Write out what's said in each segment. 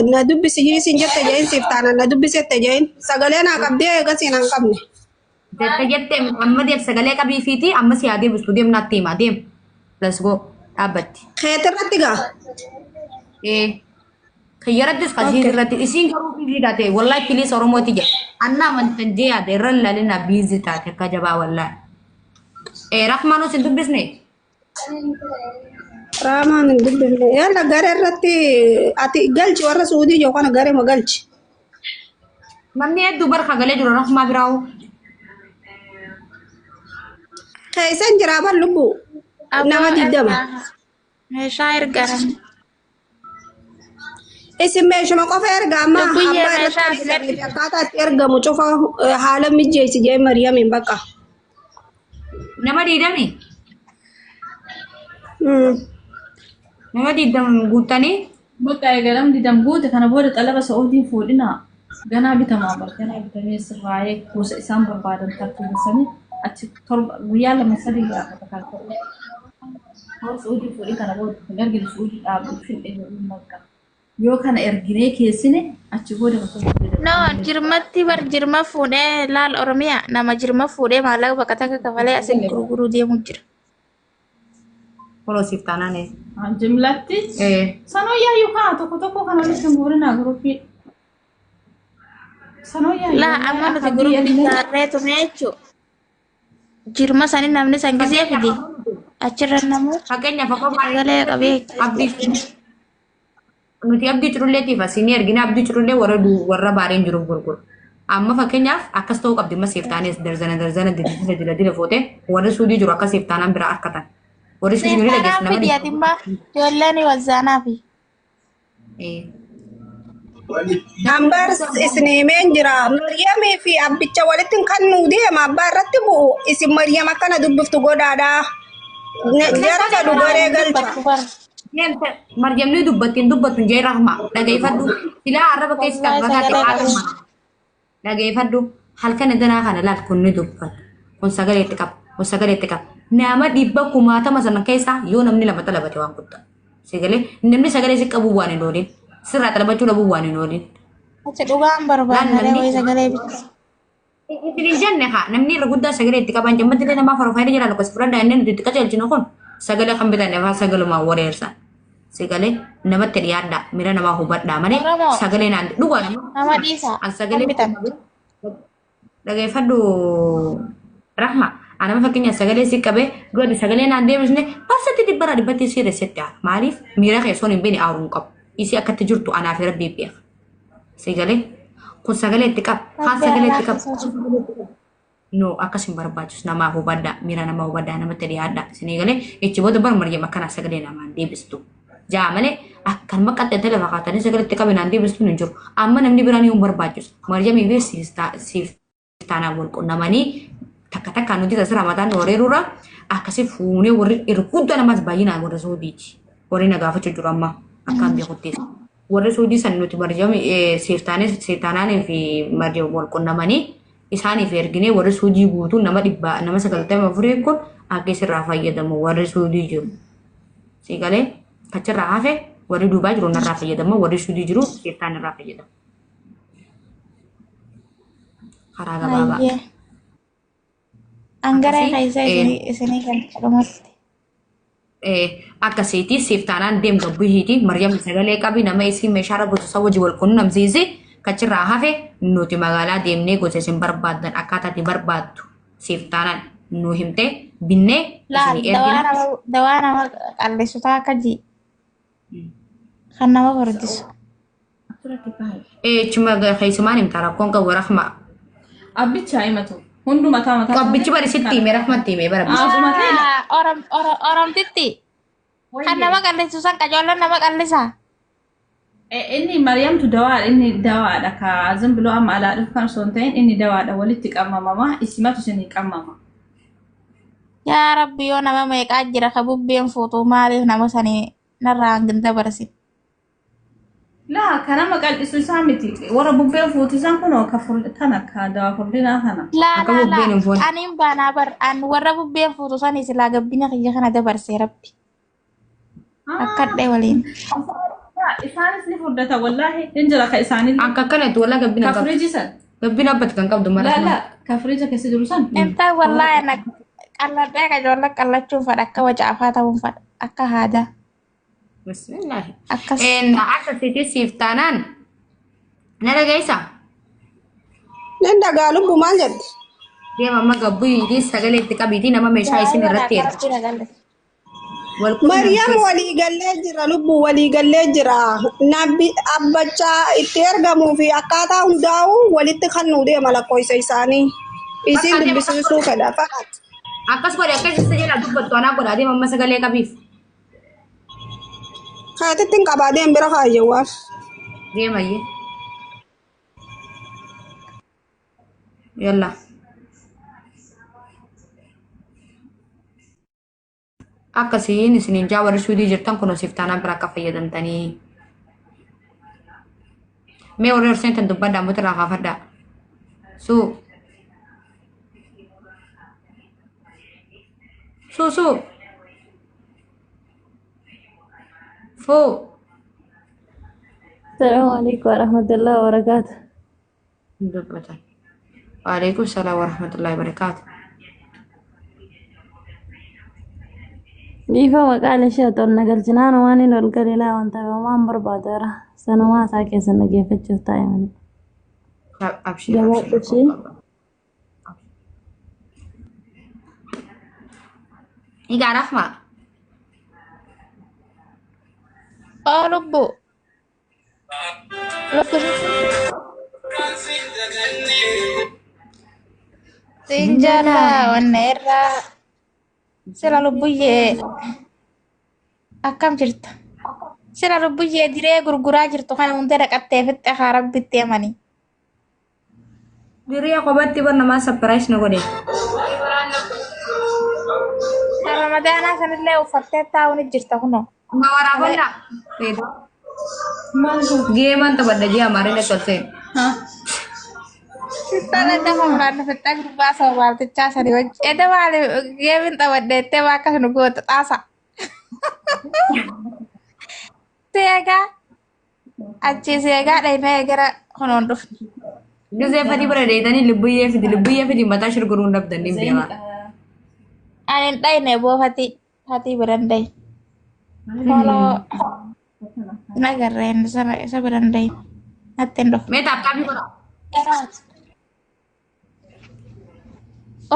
ندب سجين سنجت جاين سيفتانا ندب ست جاين سقالينا قبدي قسين عن قبني جت أما ديب سجلة كبي فيتي أما سيادي بس بديم ناتي ما ديم let's go أبدي خيتر رتقا إيه خيارات جس خشير اوكي رتي إسين كرو في داته والله كلي سرمو تيجي أنا من تنجي أده رلا لنا بيزي تاته كجبا والله إيه رحمانو سندوب بسني راما ندب يلا غاري رتي اتي قلش ورا سعودي جو كان غاري ما قلش ممني الدبر خجلة جرو رحمة براو خيسان جرابا لبو نما دي دم شاعر قرن اسم ماشي ما قف ارجع ما لبوية حبا مشاعر رتي قاطع ارجع مشوفا حاله مجي سي مريم من بقى نما دي دمي امم نما دي دم قلتني بقى يا جلام دي دمبوت كان بقول طلبة سعودي فوقنا جنا بتمام جنا بتميز السراية كوس إسام بربادن تكتب سنة أتطلب ويا لما سدي يا كتكاتو هو سعودي فوقي كان بقول نرجع سعودي في المكة يو كان إرجعي كيسنة أتشوفه no jirmatti bar jirma fuudhee laal oromiyaa nama jirma fuudhee maallaqa bakka takka kafalee asin gurguruu deemu jira. خلاص يفتحنا نه جملتي إيه سنو يا يوكا توكو كان لسه مورنا غروبي سنو يا Laa amma nuti guruppii taarreetu meechu jirma sanii namni san gisee fide achirra namu فكأني فكر sagalee qabee abdii nuti abdii cululleetiif asiin ergina abdii culullee warra baareen jiru gurguru amma fakkeenyaaf akkas ta'uu qabdi amma seeftaanis darzana dila foote warri suudii jiru akka seeftaanaan biraa harkatan warri suudii jiru dhageessu seeftaanaa nama fidi atimma ijoolleen wazaanaa fi Nambar isniimeen jira. Maryamii fi abbicha walitti kan nuu deema abbaa irratti bu'u. Isin Maryam akkana dubbiftu godhaadhaa. Jara ka dubaree galcha. marjamni dubbattiin jee rahma dhageeffadhu silaa arraba keessa tabbataate qaaduma dhageeffadhu halkan danaa kana laal kun ni dubbatu kun sagaleetti qaba nama dhibba kumaatama sana keessa yoo namni lama talabate waan guddaa sagalee namni sagalee si qabu waan hin oolin sirraa talabachuu dhabuu waan hin oolin achi dhugaan barbaadnee wayii sagalee bitta. Isin jenne haa namni irra guddaa sagalee itti qaban jammatti illee namaa fayyada jira lakkoofsa fudhadhaa inni nuti itti qajeelchinu kun sagalee kan bitan afaan sagalumaa wareersan. Sagalee namatti dhiyaadhaa mira namaa hubadhaa malee sagalee naan dhugaa nama dhiisaa an sagalee bitan. dhageeffadhu rahma anama fakkeenya sagalee si qabee dura sagalee naan deebisne barsatti dhibbara dhibbatti si resetti maaliif miira keessoon hin beekne aaruun qabu isi akkatti jirtu anaaf rabbii beeka sagalee kun sagalee itti qaba kaan sagalee itti qaba no akkas hin barbaachisu namaa hubadhaa miira namaa hubadhaa namatti dhiyaadhaa isinii galee ichi booda bar marjam akkanaa sagalee namaan deebistu. Jamale akan makat tele fakatane segala tika benanti bestu nunjuk amma namni berani umur bajus marjam ibe si tanah bol ko namani takata kanu ti tasra matan ore rura akase fune wori irkuda namas bayina wori sodi wori naga fa cujur amma akan dia kutis wori sodi san nuti marjam si tanah fi marjam bol ko namani isani vergine wori sodi butu nama dibba nama segala tema fure ko akese rafa yadamu wori sodi jum sigale kacira hafe wari duba jiru narra fayyadamu wari sudi jiru seetaan irraa fayyadamu haraga baba Angara kaisa isini kan kadumatti. akkasiiti seeftaanaan deem gabbuhiiti maryam sagalee qabi nama isii meeshaara gosa isa wajji wal qunnamsiise kachirraa hafe nuti magaalaa deemnee gosa isin barbaaddan akkaataatti barbaaddu seeftaanaan nu himte binnee Laal dawaa nama qalleessu ta'a akka ji. Kan nama bardisu. cuma keessumaan himta rakkoon qabu rahma Abbicha himatu. Hundu mataa. qabbichi bari sitti hime rahmatti hime bara Oromtitti. Kan nama qalleessu san qajoollan nama qalleessaa. Inni Maryamtu dawaadha inni dawaadha ka zambilo amma alaa dhufan son ta'in inni dawaadha walitti qabamama isimatu isinii qabama. Yaa Rabbi yoo nama meeqaa jira ka bubbeen fuutuu maaliif nama sanii narraa hangin dabarsin. Laa kana maqal'isu isaa miti warra bubbeen fuutu isaan kunoo ka kana ka dawaa furdinaa kana. Laa aniin baanaa bar an warra bubbeen fuutu sanii silaa gabbina kiyya kana dabarsee Rabbi. Akkadhee waliin. إسانس نفردة والله إنجلا كإساني Akka kanatti wallaa gabbina qabdu. كفريجي سن Gabbina abbatti kan qabdu mara. لا كفريجة كسيدرو سن Entah wallahi anak qalladhee qajoollee qallachuun fadha akka wacaafaa ta'uun fadha akka aadaa Bismillah. akkas Akka sitti siif taanaan na dhageessa. Nan dagaa lubbu maal jedhe? Deema amma gabbuu yidii sagalee itti qabiitii nama meeshaa isin irratti erga. Maryam waliigallee jira lubbu waliigallee jira. Nabbi abbachaa itti ergamuu fi akkaataa hundaa'u walitti kan nuu deema lakkoofsa isaanii. Isin dubbisiisuu fedha fa'aati. Akkas godhe akkas isa jala dubbattu anaa godha deema amma sagalee qabiif. Haatitti hin qabaa deem bira kaayyeewwaaf. Deemayyee. Yalla. Akkasiin isiniin jaa warri suudii jirtan kun siif taanaan bira akka fayyadamtanii. Mee warri horseentan dubbadhaa mutu irraa kaafadhaa. Suu. Fuu. السلام عليكم ورحمة الله وبركاته. Dubbatan. Waalaikum salaam warahmatullahi wabarakatuh. Bifa maqaan ishee otoo nagalchinaan waan hin ol galilaa wanta waan barbaadeera sanumaa isaa keessa nageeffachuuf taa'imani. Abshir. Gabaadhu ishee Igaa Rahma. lubbu Sinjala wanna irraa sila lubbuyyee akkam jirta sila lubbuyyee diree gurguraa jirtu kana hunda dhaqattee fitte haa rabbitti amanii Diriya kophaatti bar namaa sapiraayiz na godhe. ramadaanaa sanillee uffattee taa'uun jirta kunoo Nga waraaballaa. Geeman taphadha jee amaareen tolseen. Sittana dafa muraanna fitta gurbaa saba maaltichaa sanii wajji edda maali geemin taphadheettee waa akkas nu goota xaasa seegaa achi seegaa dhaynee gara kunoon dhufne Gizee fadii bira deetanii lubbuyyee fidi mataa shirguruun dhabdanni hin beekaa. ani hin dhayne boo fatii biran dhayn foloo nagarreen isa biran dhayn natti hin dhufu Mee taaptaabii godha.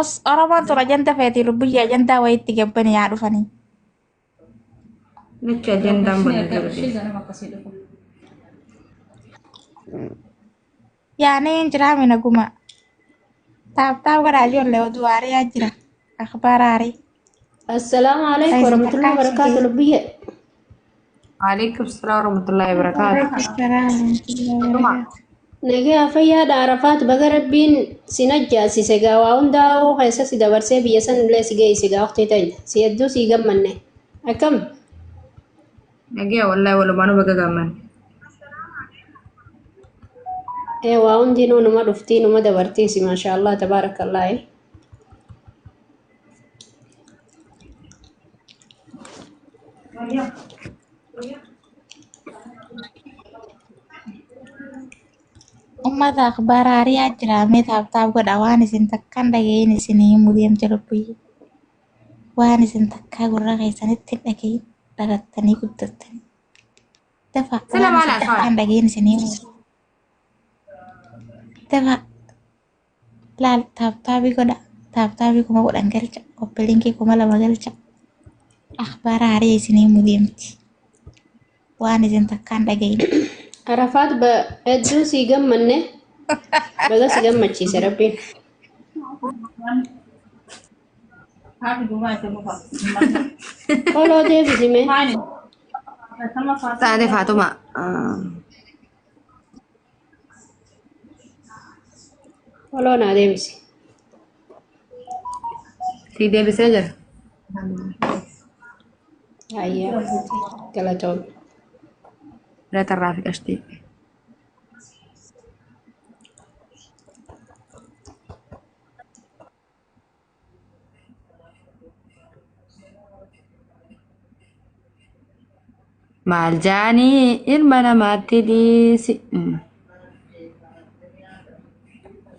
os oromoon tura janta feetii lubbuyyaa jantaa wayitti gabbani yaa dhufanii Jecha ajandaan bada jiru. ishee ganama akkasii dhufu yaanee hin jiraame naguma taaptaaf godhaa ijoollee oduu aariyaa jira akhbaar aarii السلام عليكم ورحمة الله وبركاته لبيه Waalaikum salaam warahmatullahi wabarakatuh. نجا فيا عرفات بقى ربين سنجا سيسجا وعندها وخيسا سيدا برسي بيسن لا سيجا سيجا أختي تاي سيدو سيجا منه أكم Nagee wallahi walumaanu baga gaman. إيه وعندي نما دفتي نما دبرتي سي ما شاء الله تبارك الله ummata akhbaar aariyaa jira mee taaptaaf godha waan isin takkaan dhagayin isinii mudeemte lubbuyyi waan isin takkaa gurra keessanitti hin dhagayin dhalattanii guddattanii dafa Sila waan maala isin takkaan dhagayin isinii dafa laal taaptaabii godha taaptaabii kuma godhan galcha koppilinkii kuma lama galcha akhbaar aariyaa isinii mudeemti waan isin takkaan dhagayin عرفات بأدو سيجا منه بقى سيجا ماتشي سربين haati duumaa itti dhufa قولوا دي في زمين maani sama faasa Taate Faatuma. قولوا نا دي بسي Si deebisee jira. هيا كلا Bira tarraa fi qashtii. maal jaanii ilma namaatti dhiisi.